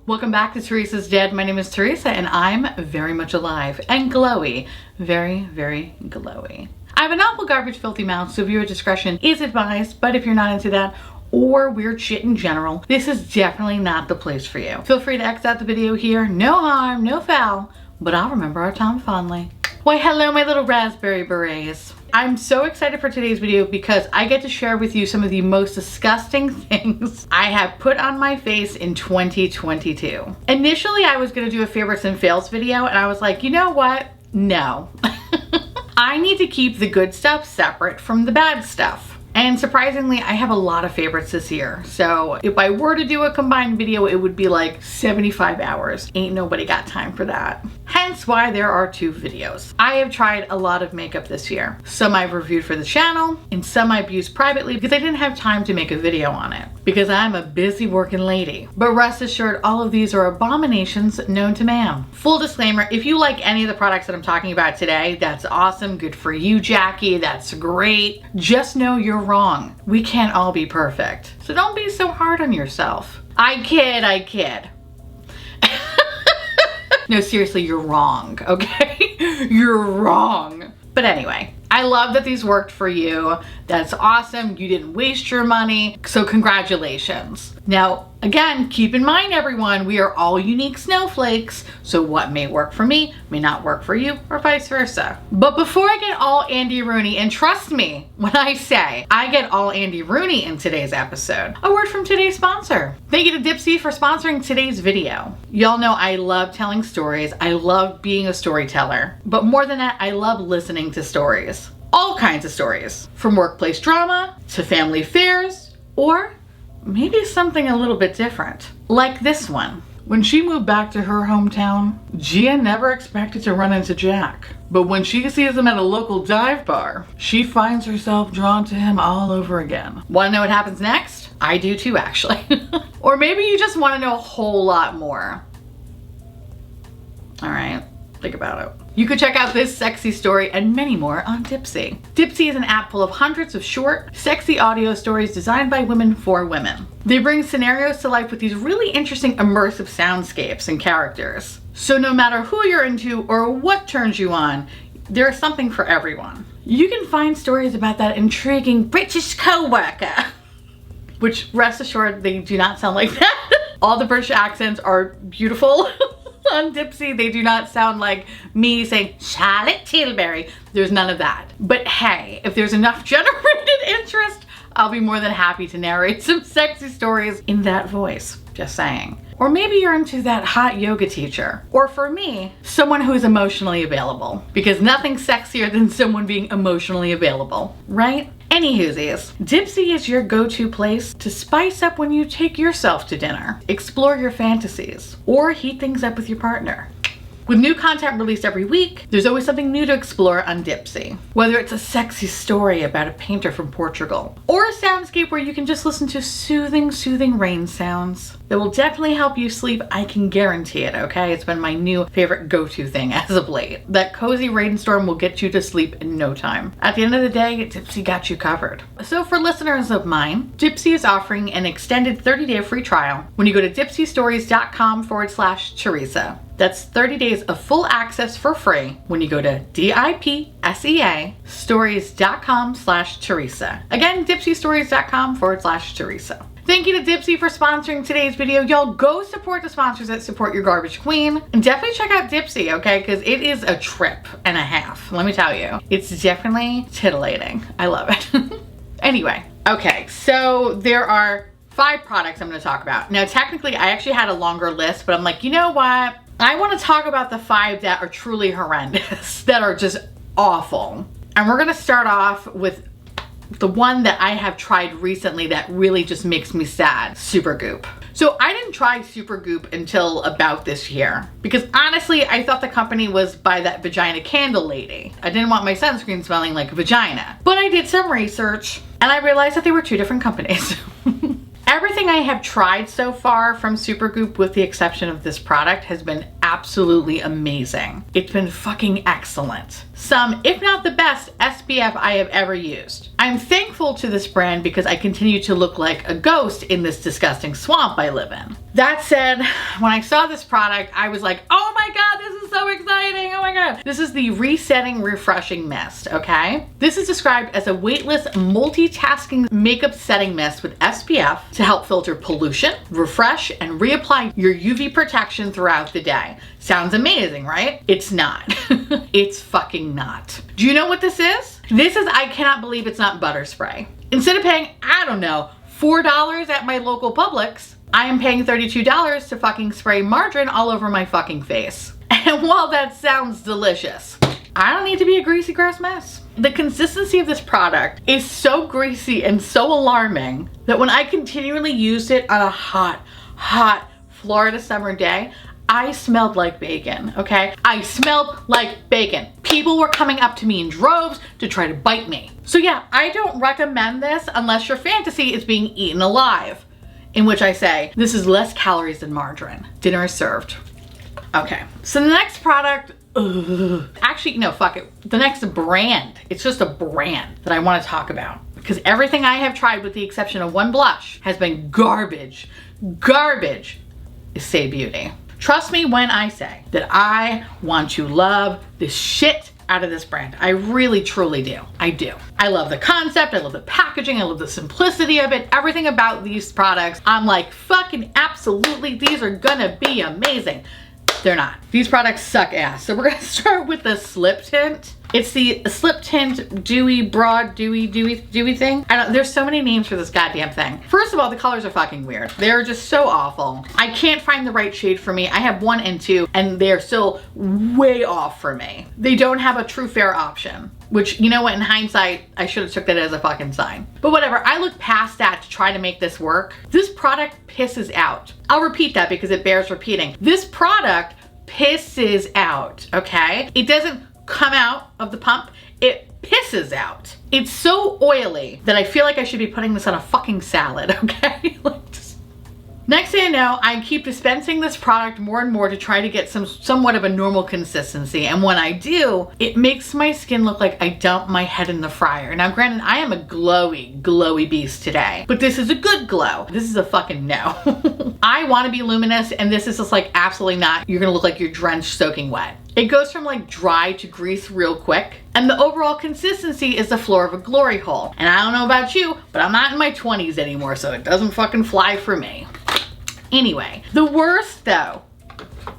Welcome back to Teresa's Dead. My name is Theresa and I'm very much alive and glowy. Very, very glowy. I have an awful garbage filthy mouth, so viewer discretion is advised, but if you're not into that or weird shit in general, this is definitely not the place for you. Feel free to exit out the video here. No harm, no foul, but I'll remember our time fondly. Why hello my little raspberry berets. I'm so excited for today's video because I get to share with you some of the most disgusting things I have put on my face in 2022. Initially, I was gonna do a favorites and fails video and I was like, you know what? No. I need to keep the good stuff separate from the bad stuff. And surprisingly, I have a lot of favorites this year. So if I were to do a combined video, it would be like 75 hours. Ain't nobody got time for that. Hence why there are two videos. I have tried a lot of makeup this year. Some I've reviewed for the channel and some I've used privately because I didn't have time to make a video on it because I'm a busy working lady. But rest assured, all of these are abominations known to man. Full disclaimer, if you like any of the products that I'm talking about today, that's awesome. Good for you, Jackie. That's great. Just know you're wrong. We can't all be perfect. So don't be so hard on yourself. I kid. No, seriously, you're wrong, okay? You're wrong. But anyway, I love that these worked for you. That's awesome. You didn't waste your money. So congratulations. Now, again, keep in mind, everyone, we are all unique snowflakes. So what may work for me may not work for you or vice versa. But before I get all Andy Rooney, and trust me when I say I get all Andy Rooney in today's episode, a word from today's sponsor. Thank you to Dipsy for sponsoring today's video. Y'all know I love telling stories. I love being a storyteller. But more than that, I love listening to stories. All kinds of stories. From workplace drama to family affairs, or maybe something a little bit different, like this one. When she moved back to her hometown, Gia never expected to run into Jack. But when she sees him at a local dive bar, she finds herself drawn to him all over again. Want to know what happens next? I do too, actually. Or maybe you just want to know a whole lot more. All right, think about it. You could check out this sexy story and many more on Dipsy. Dipsy is an app full of hundreds of short, sexy audio stories designed by women for women. They bring scenarios to life with these really interesting immersive soundscapes and characters. So no matter who you're into or what turns you on, there's something for everyone. You can find stories about that intriguing British co-worker, which rest assured, they do not sound like that. All the British accents are beautiful. On Dipsy, they do not sound like me saying Charlotte Tilbury. There's none of that. But hey, if there's enough generated interest, I'll be more than happy to narrate some sexy stories in that voice. Just saying. Or maybe you're into that hot yoga teacher. Or for me, someone who is emotionally available. Because nothing's sexier than someone being emotionally available, right? Anywhoosies, Dipsy is your go-to place to spice up when you take yourself to dinner, explore your fantasies, or heat things up with your partner. With new content released every week, there's always something new to explore on Dipsy. Whether it's a sexy story about a painter from Portugal, or a soundscape where you can just listen to soothing rain sounds that will definitely help you sleep, I can guarantee it, okay? It's been my new favorite go-to thing as of late. That cozy rainstorm will get you to sleep in no time. At the end of the day, Dipsy got you covered. So for listeners of mine, Dipsy is offering an extended 30-day free trial when you go to dipsystories.com/Theresa. That's 30 days of full access for free when you go to DIPSEA stories.com/Theresa. Again, dipsystories.com/Theresa. Thank you to Dipsy for sponsoring today's video. Y'all go support the sponsors that support your garbage queen. And definitely check out Dipsy, okay? Because it is a trip and a half, let me tell you. It's definitely titillating. I love it. Anyway, okay, so there are 5 products I'm gonna talk about. Now, technically, I actually had a longer list, but I'm like, you know what? I want to talk about the 5 that are truly horrendous, that are just awful. And we're gonna start off with the one that I have tried recently that really just makes me sad, Supergoop. So I didn't try Supergoop until about this year because honestly, I thought the company was by that vagina candle lady. I didn't want my sunscreen smelling like a vagina. But I did some research and I realized that they were 2 different companies. Everything I have tried so far from Supergoop, with the exception of this product, has been absolutely amazing. It's been fucking excellent. Some, if not the best, SPF I have ever used. I'm thankful to this brand because I continue to look like a ghost in this disgusting swamp I live in. That said, when I saw this product, I was like, oh my God, this is so exciting, oh my God. This is the Resetting Refreshing Mist, okay? This is described as a weightless, multitasking makeup setting mist with SPF to help filter pollution, refresh, and reapply your UV protection throughout the day. Sounds amazing, right? It's not. It's fucking not. Do you know what this is? This is, I cannot believe it's not butter spray. Instead of paying, I don't know, $4 at my local Publix, I am paying $32 to fucking spray margarine all over my fucking face. And while that sounds delicious, I don't need to be a greasy, gross mess. The consistency of this product is so greasy and so alarming that when I continually used it on a hot Florida summer day, I smelled like bacon, okay? I smelled like bacon. People were coming up to me in droves to try to bite me. So yeah, I don't recommend this unless your fantasy is being eaten alive. In which I say, this is less calories than margarine. Dinner is served. Okay, so the next product, actually, no, fuck it. The next brand, it's just a brand that I want to talk about. Because everything I have tried, with the exception of one blush, has been garbage. Garbage is Say Beauty. Trust me when I say that I want to love the shit out of this brand. I really, truly do. I do. I love the concept. I love the packaging. I love the simplicity of it. Everything about these products, I'm like, fucking absolutely, these are gonna be amazing. They're not. These products suck ass. So we're gonna start with the Slip Tint. It's the Slip Tint Dewy Broad Dewy thing. There's so many names for this goddamn thing. First of all, the colors are fucking weird. They're just so awful. I can't find the right shade for me. I have 1 and 2 and they're still way off for me. They don't have a true fair option, which, you know what, in hindsight, I should have took that as a fucking sign. But whatever, I looked past that to try to make this work. This product pisses out. I'll repeat that because it bears repeating. This product pisses out, okay? It doesn't come out of the pump, it pisses out. It's so oily that I feel like I should be putting this on a fucking salad, okay? Next thing I know, I keep dispensing this product more and more to try to get somewhat of a normal consistency. And when I do, it makes my skin look like I dumped my head in the fryer. Now granted, I am a glowy beast today, but this is a good glow. This is a fucking no. I want to be luminous and this is just like absolutely not. You're gonna look like you're drenched soaking wet. It goes from like dry to grease real quick. And the overall consistency is the floor of a glory hole. And I don't know about you, but I'm not in my 20s anymore, so it doesn't fucking fly for me. Anyway, the worst though,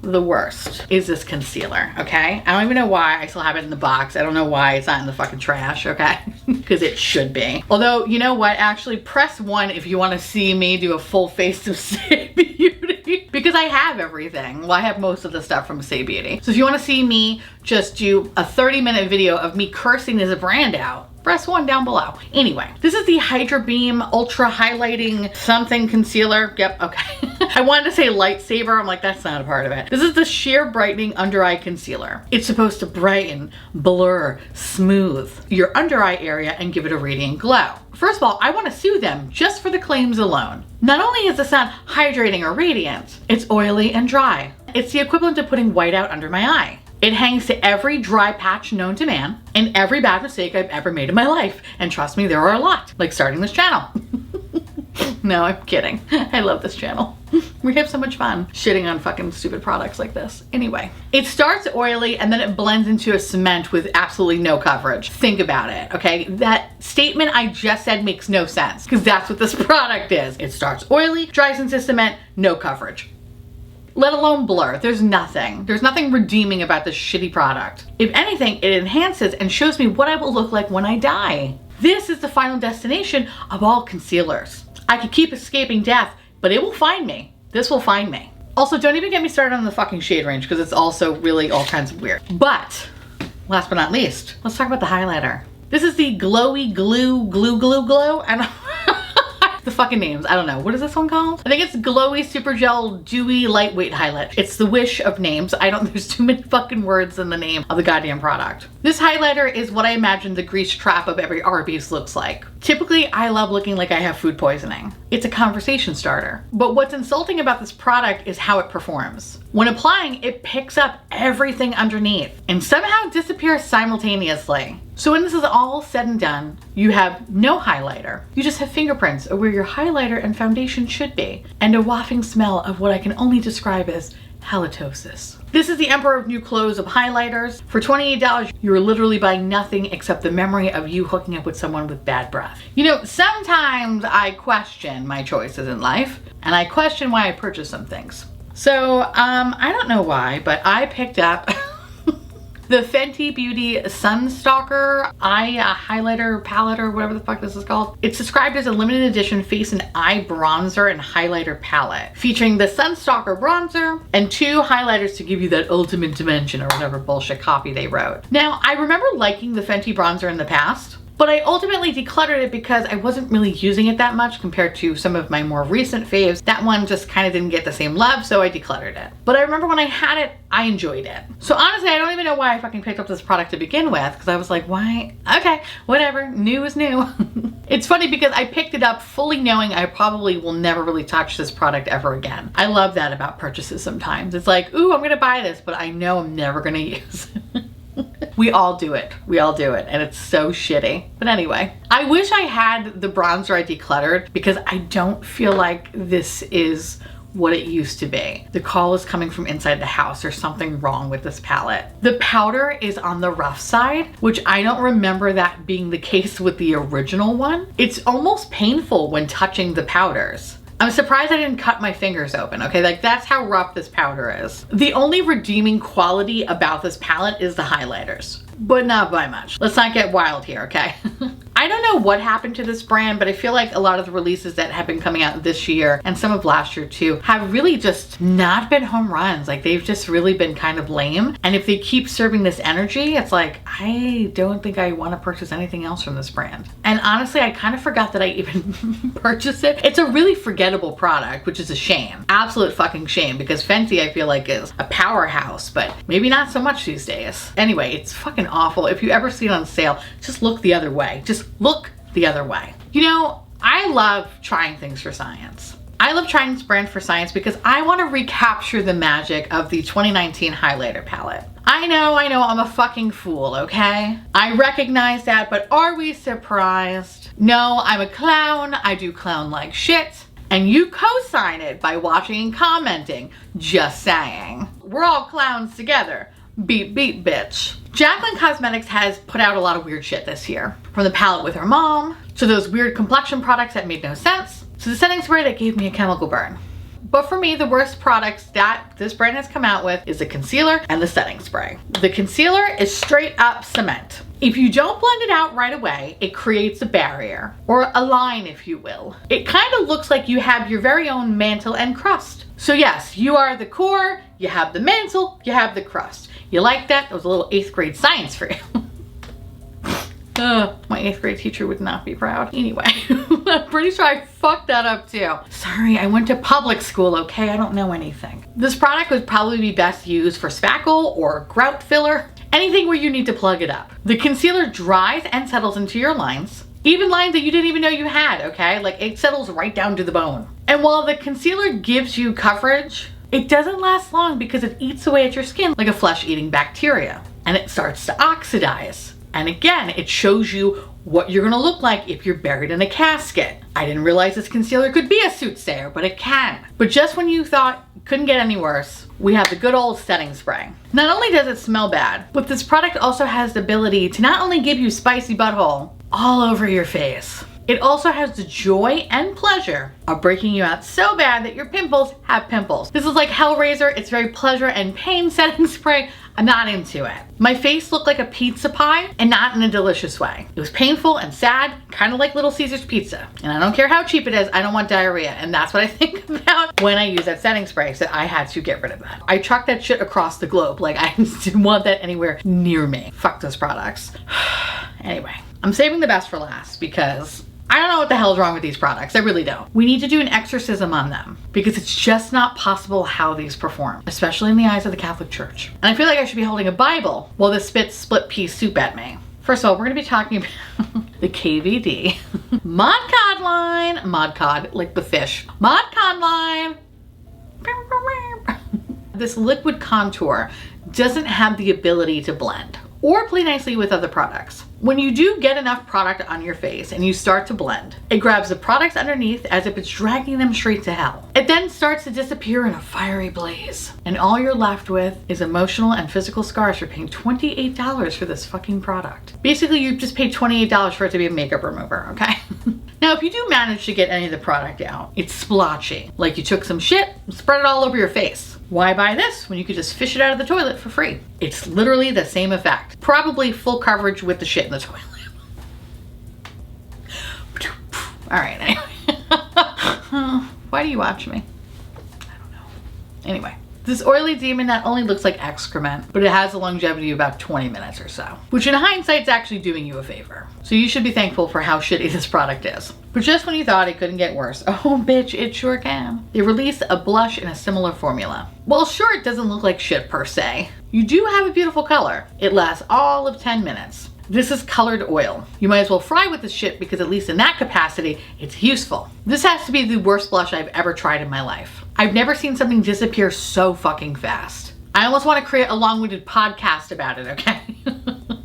the worst is this concealer, okay? I don't even know why I still have it in the box. I don't know why it's not in the fucking trash, okay? Because it should be. Although, you know what? Actually, press 1 if you want to see me do a full face of Say Beauty. Because I have everything. Well, I have most of the stuff from Say Beauty. So if you want to see me just do a 30-minute video of me cursing this brand out, press 1 down below. Anyway, this is the Hydra Beam Ultra Highlighting Something Concealer. Yep, okay. I wanted to say lightsaber. I'm like, that's not a part of it. This is the Sheer Brightening Under Eye Concealer. It's supposed to brighten, blur, smooth your under eye area and give it a radiant glow. First of all, I want to sue them just for the claims alone. Not only is this not hydrating or radiant, it's oily and dry. It's the equivalent of putting white out under my eye. It hangs to every dry patch known to man and every bad mistake I've ever made in my life. And trust me, there are a lot, like starting this channel. No, I'm kidding. I love this channel. We have so much fun shitting on fucking stupid products like this. Anyway, it starts oily and then it blends into a cement with absolutely no coverage. Think about it, okay? That statement I just said makes no sense because that's what this product is. It starts oily, dries into cement, no coverage. Let alone blur. There's nothing redeeming about this shitty product. If anything, it enhances and shows me what I will look like when I die. This is the final destination of all concealers. I could keep escaping death, but it will find me. This will find me. Also, don't even get me started on the fucking shade range because it's also really all kinds of weird. But, last but not least, let's talk about the highlighter. This is the Glowy Glue Glow. The fucking names, I don't know. What is this one called? I think it's Glowy Super Gel Dewy Lightweight Highlight. It's the wish of names. There's too many fucking words in the name of the goddamn product. This highlighter is what I imagine the grease trap of every Arby's looks like. Typically, I love looking like I have food poisoning. It's a conversation starter. But what's insulting about this product is how it performs. When applying, it picks up everything underneath and somehow disappears simultaneously. So when this is all said and done, you have no highlighter. You just have fingerprints of where your highlighter and foundation should be, and a wafting smell of what I can only describe as halitosis. This is the Emperor of New Clothes of highlighters. For $28, you're literally buying nothing except the memory of you hooking up with someone with bad breath. You know, sometimes I question my choices in life, and I question why I purchase some things. So, I don't know why, but I picked up the Fenty Beauty Sunstalker Eye Highlighter Palette, or whatever the fuck this is called. It's described as a limited edition face and eye bronzer and highlighter palette, featuring the Sunstalker bronzer and 2 highlighters to give you that ultimate dimension, or whatever bullshit copy they wrote. Now, I remember liking the Fenty bronzer in the past, but I ultimately decluttered it because I wasn't really using it that much compared to some of my more recent faves. That one just kind of didn't get the same love, so I decluttered it. But I remember when I had it, I enjoyed it. So honestly, I don't even know why I fucking picked up this product to begin with, because I was like, why? Okay, whatever, new is new. It's funny because I picked it up fully knowing I probably will never really touch this product ever again. I love that about purchases sometimes. It's like, ooh, I'm gonna buy this, but I know I'm never gonna use it. We all do it. We all do it. And it's so shitty. But anyway, I wish I had the bronzer I decluttered, because I don't feel like this is what it used to be. The call is coming from inside the house. There's something wrong with this palette. The powder is on the rough side, which I don't remember that being the case with the original one. It's almost painful when touching the powders. I'm surprised I didn't cut my fingers open, okay? Like, that's how rough this powder is. The only redeeming quality about this palette is the highlighters, but not by much. Let's not get wild here, okay? I don't know what happened to this brand, but I feel like a lot of the releases that have been coming out this year, and some of last year too, have really just not been home runs. Like, they've just really been kind of lame. And if they keep serving this energy, it's like, I don't think I want to purchase anything else from this brand. And honestly, I kind of forgot that I even purchased it. It's a really forgettable product, which is a shame. Absolute fucking shame, because Fenty, I feel like, is a powerhouse, but maybe not so much these days. Anyway, it's fucking awful. If you ever see it on sale, just look the other way. Just look the other way. You know, I love trying things for science. I love trying this brand for science because I want to recapture the magic of the 2019 highlighter palette. I know, I'm a fucking fool, okay? I recognize that, but are we surprised? No, I'm a clown. I do clown-like shit. And you co-sign it by watching and commenting. Just saying. We're all clowns together. Beep, beep, bitch. Jaclyn Cosmetics has put out a lot of weird shit this year. From the palette with her mom, to those weird complexion products that made no sense, to the setting spray that gave me a chemical burn. But for me, the worst products that this brand has come out with is the concealer and the setting spray. The concealer is straight up cement. If you don't blend it out right away, it creates a barrier, or a line if you will. It kind of looks like you have your very own mantle and crust. So yes, you are the core, you have the mantle, you have the crust. You like that? That was a little 8th grade science for you. My 8th grade teacher would not be proud. Anyway, I'm pretty sure I fucked that up too. Sorry, I went to public school, okay? I don't know anything. This product would probably be best used for spackle or grout filler, anything where you need to plug it up. The concealer dries and settles into your lines, even lines that you didn't even know you had, okay? Like, it settles right down to the bone. And while the concealer gives you coverage, it doesn't last long because it eats away at your skin like a flesh-eating bacteria, and it starts to oxidize. And again, it shows you what you're gonna look like if you're buried in a casket. I didn't realize this concealer could be a soothsayer, but it can. But just when you thought it couldn't get any worse, we have the good old setting spray. Not only does it smell bad, but this product also has the ability to not only give you spicy butthole all over your face, it also has the joy and pleasure of breaking you out so bad that your pimples have pimples. This is like Hellraiser. It's very pleasure and pain setting spray. I'm not into it. My face looked like a pizza pie, and not in a delicious way. It was painful and sad, kind of like Little Caesar's pizza. And I don't care how cheap it is, I don't want diarrhea. And that's what I think about when I use that setting spray, so I had to get rid of that. I trucked that shit across the globe. Like, I just didn't want that anywhere near me. Fuck those products. Anyway, I'm saving the best for last because I don't know what the hell's wrong with these products. I really don't. We need to do an exorcism on them because it's just not possible how these perform, especially in the eyes of the Catholic Church. And I feel like I should be holding a Bible while this spits split pea soup at me. First of all, we're gonna be talking about the KVD Mod Cod line. Mod Cod, like the fish. Mod Cod line. This liquid contour doesn't have the ability to blend or play nicely with other products. When you do get enough product on your face and you start to blend, it grabs the products underneath as if it's dragging them straight to hell. It then starts to disappear in a fiery blaze. And all you're left with is emotional and physical scars for paying $28 for this fucking product. Basically, you just paid $28 for it to be a makeup remover, okay? Now, if you do manage to get any of the product out, it's splotchy. Like you took some shit and spread it all over your face. Why buy this when you could just fish it out of the toilet for free? It's literally the same effect. Probably full coverage with the shit in the toilet. All right, anyway. Why do you watch me? I don't know. Anyway, this oily demon not only looks like excrement, but it has a longevity of about 20 minutes or so, which in hindsight is actually doing you a favor. So you should be thankful for how shitty this product is. But just when you thought it couldn't get worse, oh bitch, it sure can. They released a blush in a similar formula. Well, sure, it doesn't look like shit per se. You do have a beautiful color. It lasts all of 10 minutes. This is colored oil. You might as well fry with this shit because at least in that capacity, it's useful. This has to be the worst blush I've ever tried in my life. I've never seen something disappear so fucking fast. I almost want to create a long-winded podcast about it, okay?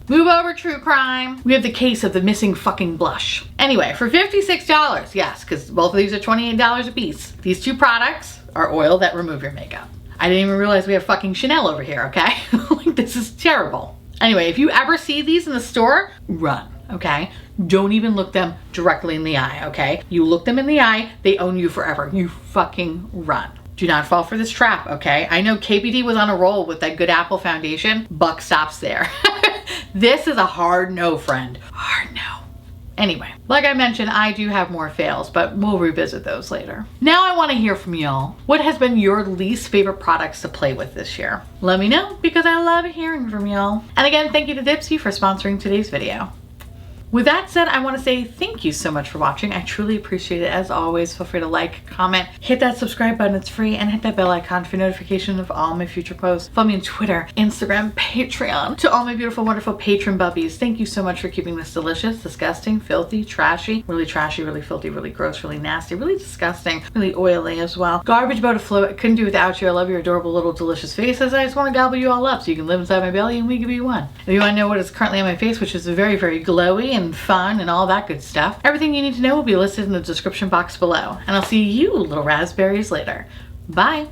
Move over, true crime. We have the case of the missing fucking blush. Anyway, for $56, yes, because both of these are $28 a piece. These two products are oil that remove your makeup. I didn't even realize we have fucking Chanel over here, okay? Like, this is terrible. Anyway, if you ever see these in the store, run, okay? Don't even look them directly in the eye, okay? You look them in the eye, they own you forever. You fucking run. Do not fall for this trap, okay? I know KBD was on a roll with that Good Apple foundation. Buck stops there. This is a hard no, friend. Hard no. Anyway, like I mentioned, I do have more fails, but we'll revisit those later. Now I want to hear from y'all. What has been your least favorite products to play with this year? Let me know because I love hearing from y'all. And again, thank you to Dipsy for sponsoring today's video. With that said, I want to say thank you so much for watching. I truly appreciate it. As always, feel free to like, comment, hit that subscribe button, it's free, and hit that bell icon for notification of all my future posts. Follow me on Twitter, Instagram, Patreon. To all my beautiful, wonderful patron bubbies, thank you so much for keeping this delicious, disgusting, filthy, trashy, really filthy, really gross, really nasty, really disgusting, really oily as well. Garbage boat afloat. I couldn't do without you. I love your adorable little delicious faces. I just want to gobble you all up so you can live inside my belly and we give you one. If you want to know what is currently on my face, which is very, very glowy and fun and all that good stuff, everything you need to know will be listed in the description box below. And I'll see you little raspberries later. Bye.